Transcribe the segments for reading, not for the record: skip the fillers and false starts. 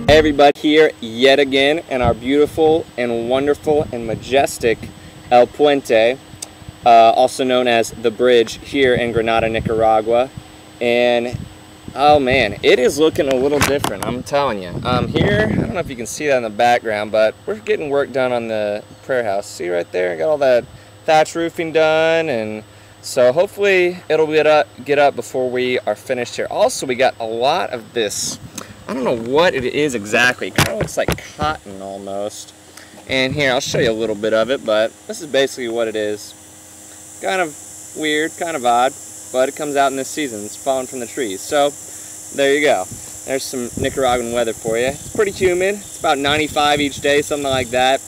Everybody here yet again in our beautiful and wonderful and majestic El Puente, also known as the bridge here in Granada, Nicaragua. And oh man, it is looking a little different, I'm telling you. Here, I don't know if you can see that in the background, but we're getting work done on the prayer house. See right there, I got all that thatch roofing done, and so hopefully it'll get up before we are finished here. Also, we got a lot of this, I don't know what it is exactly. It kind of looks like cotton almost. And here, I'll show you a little bit of it, but this is basically what it is. Kind of weird, kind of odd, but it comes out in this season. It's falling from the trees. So, there you go. There's some Nicaraguan weather for you. It's pretty humid. It's about 95 each day, something like that.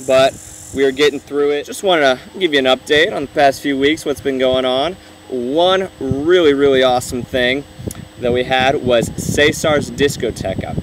But we are getting through it. Just wanted to give you an update on the past few weeks, what's been going on. One really awesome thing that we had was Cesar's Discoteca,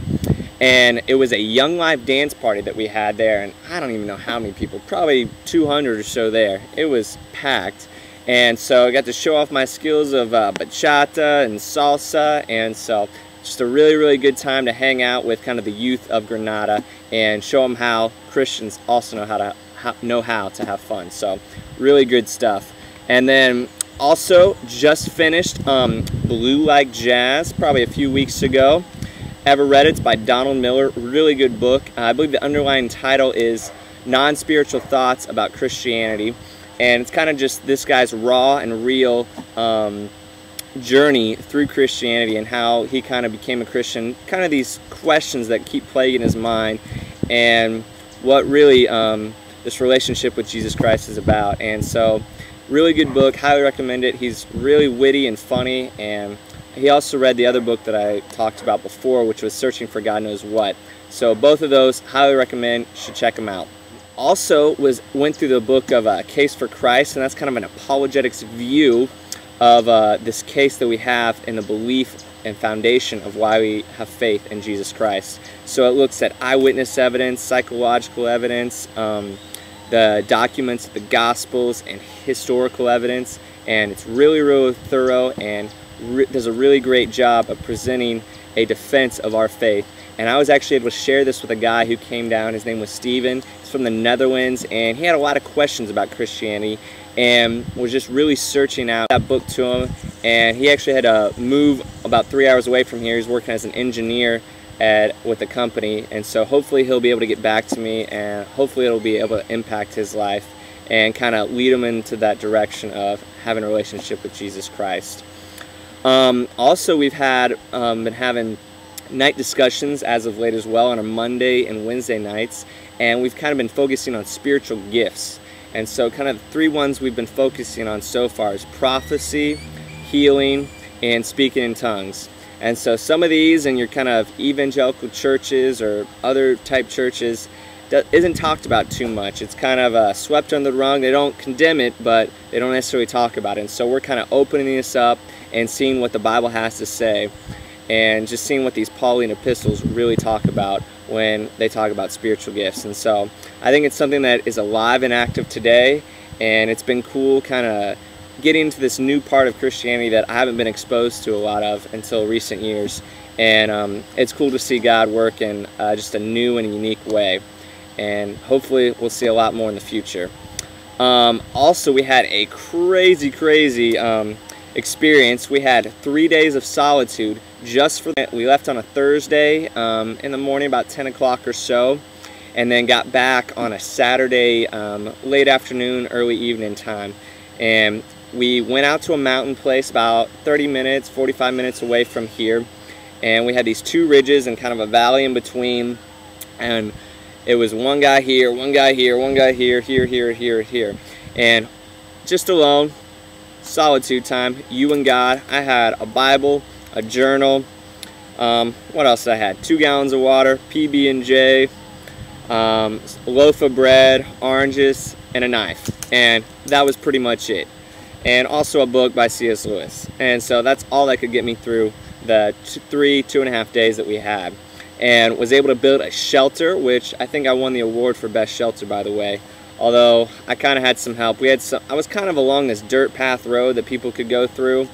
and it was a Young Life dance party that we had there, and I don't even know how many people, probably 200 or so there. It was packed, and so I got to show off my skills of bachata and salsa, and so just a really good time to hang out with kind of the youth of Granada and show them how Christians also know how to have fun. So really good stuff. And then also just finished Blue Like Jazz probably a few weeks ago. Ever read it? It's by Donald Miller. Really good book. I believe the underlying title is Non-Spiritual Thoughts About Christianity, and it's kind of just this guy's raw and real journey through Christianity and how he kind of became a Christian, kind of these questions that keep plaguing his mind, and what really this relationship with Jesus Christ is about. And so really good book, highly recommend it. He's really witty and funny, and he also read the other book that I talked about before, which was Searching for God Knows What. So both of those, highly recommend, you should check them out. Also went through the book of Case for Christ, and that's kind of an apologetics view of this case that we have in the belief and foundation of why we have faith in Jesus Christ. So it looks at eyewitness evidence, psychological evidence, the documents, the Gospels, and historical evidence, and it's really thorough and does a really great job of presenting a defense of our faith. And I was actually able to share this with a guy who came down. His name was Steven. He's from the Netherlands, and he had a lot of questions about Christianity and was just really searching out that book to him. And he actually had to move about 3 hours away from here. He's working as an engineer with the company, and so hopefully he'll be able to get back to me, and hopefully it'll be able to impact his life and kind of lead him into that direction of having a relationship with Jesus Christ. Also, we've been having night discussions as of late as well on our Monday and Wednesday nights, and we've kind of been focusing on spiritual gifts. And so kind of the three ones we've been focusing on so far is prophecy, healing, and speaking in tongues. And so some of these in your kind of evangelical churches or other type churches isn't talked about too much. It's kind of swept under the rug. They don't condemn it, but they don't necessarily talk about it. And so we're kind of opening this up and seeing what the Bible has to say, and just seeing what these Pauline epistles really talk about when they talk about spiritual gifts. And so I think it's something that is alive and active today, and it's been cool kind of getting into this new part of Christianity that I haven't been exposed to a lot of until recent years. And it's cool to see God work in just a new and unique way, and hopefully we'll see a lot more in the future. Also, we had a crazy experience. We had 3 days of solitude just for that. We left on a Thursday in the morning about 10 o'clock or so, and then got back on a Saturday late afternoon, early evening time. And we went out to a mountain place about 30 minutes, 45 minutes away from here, and we had these two ridges and kind of a valley in between, and it was one guy here, one guy here, one guy here, here, and just alone, solitude time, you and God. I had a Bible, a journal, what else I had? 2 gallons of water, PB&J, a loaf of bread, oranges, and a knife, and that was pretty much it. And also a book by C.S. Lewis. And so that's all that could get me through the 2.5 days that we had. And was able to build a shelter, which I think I won the award for best shelter, by the way. Although I kind of had some help. I was kind of along this dirt path road that people could go through,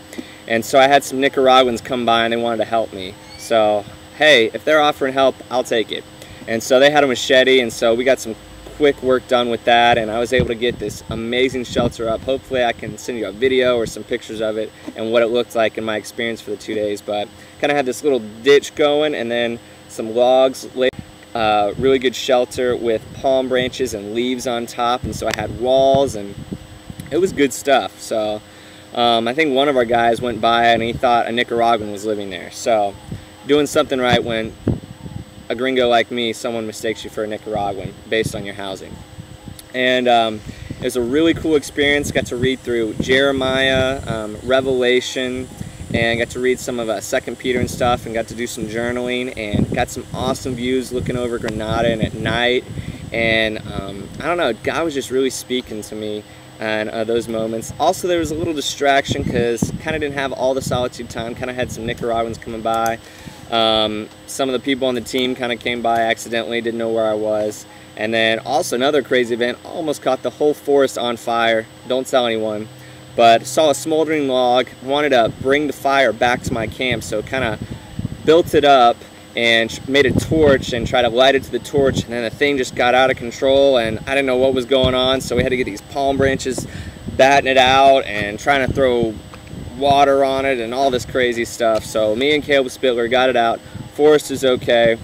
and so I had some Nicaraguans come by and they wanted to help me. So hey, if they're offering help, I'll take it. And so they had a machete, and so we got some quick work done with that, and I was able to get this amazing shelter up. Hopefully I can send you a video or some pictures of it and what it looked like in my experience for the 2 days. But kind of had this little ditch going, and then some logs, really good shelter with palm branches and leaves on top, and so I had walls, and it was good stuff. So I think one of our guys went by and he thought a Nicaraguan was living there. So doing something right when a gringo like me, someone mistakes you for a Nicaraguan based on your housing. And it was a really cool experience. Got to read through Jeremiah, Revelation, and got to read some of 2 Peter and stuff, and got to do some journaling, and got some awesome views looking over Granada and at night. And I don't know, God was just really speaking to me and those moments. Also, there was a little distraction because kind of didn't have all the Solitude time. Kind of had some Nicaraguans coming by. Some of the people on the team kind of came by accidentally, didn't know where I was. And then also another crazy event, almost caught the whole forest on fire. Don't tell anyone. But saw a smoldering log, wanted to bring the fire back to my camp, so kind of built it up and made a torch and tried to light it to the torch, and then the thing just got out of control and I didn't know what was going on, so we had to get these palm branches, batting it out and trying to throw water on it and all this crazy stuff. So me and Caleb Spittler got it out. Forest is okay.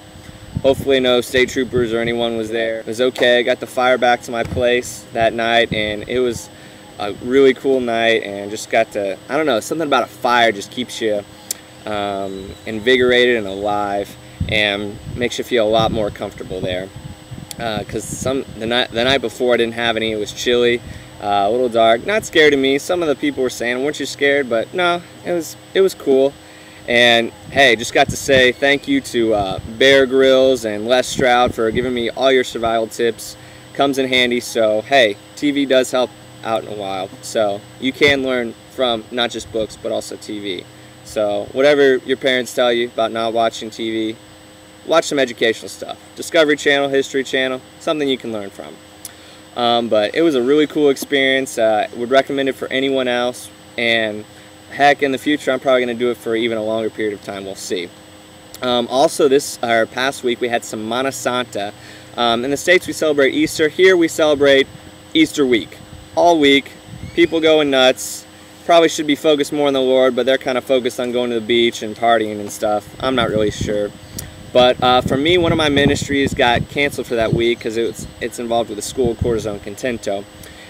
Hopefully no state troopers or anyone was there. It was okay. Got the fire back to my place that night, and it was a really cool night, and just got to, I don't know, something about a fire just keeps you invigorated and alive and makes you feel a lot more comfortable there. Because the night before I didn't have any. It was chilly, a little dark, not scared of me. Some of the people were saying, weren't you scared? But no, it was cool. And hey, just got to say thank you to Bear Grylls and Les Stroud for giving me all your survival tips. Comes in handy. So hey, TV does help out in a while, so you can learn from not just books but also TV. So whatever your parents tell you about not watching TV, watch some educational stuff. Discovery Channel, History Channel, something you can learn from. But it was a really cool experience. Would recommend it for anyone else, and heck, in the future I'm probably going to do it for even a longer period of time. We'll see. Also, our past week we had Semana Santa. In the States we celebrate Easter. Here we celebrate Easter week. All week, people going nuts. Probably should be focused more on the Lord, but they're kind of focused on going to the beach and partying and stuff. I'm not really sure. But for me, one of my ministries got canceled for that week because it's involved with the school of Corazon Contento.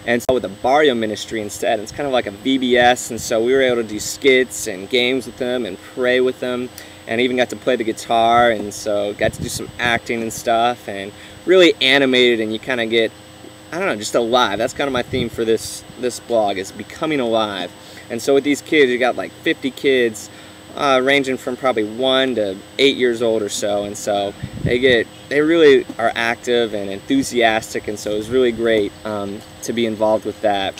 And so with the Barrio ministry instead, it's kind of like a VBS, and so we were able to do skits and games with them and pray with them, and even got to play the guitar, and so got to do some acting and stuff, and really animated, and you kind of get, I don't know, just alive. That's kind of my theme for this blog, is becoming alive. And so with these kids, you got like 50 kids, ranging from probably 1 to 8 years old or so, and so they really are active and enthusiastic, and so it was really great to be involved with that.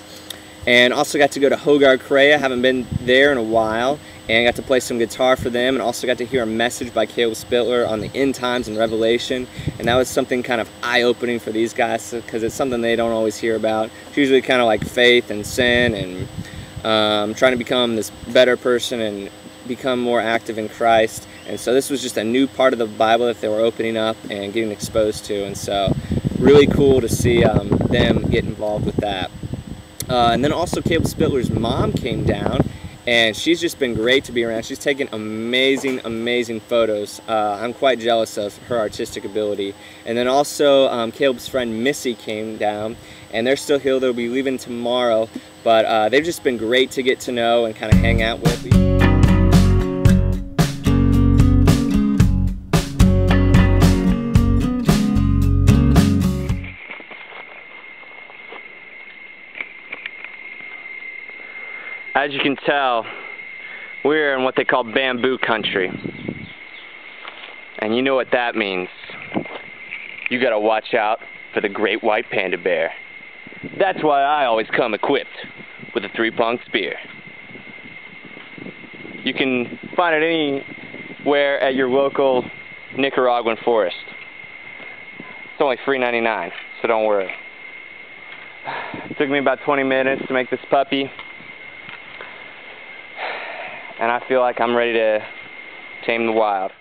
And also got to go to Hogar Crea. Haven't been there in a while, and got to play some guitar for them, and also got to hear a message by Caleb Spittler on the end times and Revelation, and that was something kind of eye-opening for these guys because it's something they don't always hear about. It's usually kind of like faith and sin and trying to become this better person and become more active in Christ. And so this was just a new part of the Bible that they were opening up and getting exposed to, and so really cool to see them get involved with that. And then also Caleb Spittler's mom came down, and she's just been great to be around. She's taken amazing photos. I'm quite jealous of her artistic ability. And then also Caleb's friend Missy came down, and they're still here. They'll be leaving tomorrow, but they've just been great to get to know and kind of hang out with. As you can tell, we're in what they call bamboo country. And you know what that means. You gotta watch out for the great white panda bear. That's why I always come equipped with a 3-pronged spear. You can find it anywhere at your local Nicaraguan forest. It's only $3.99, so don't worry. It took me about 20 minutes to make this puppy, and I feel like I'm ready to tame the wild.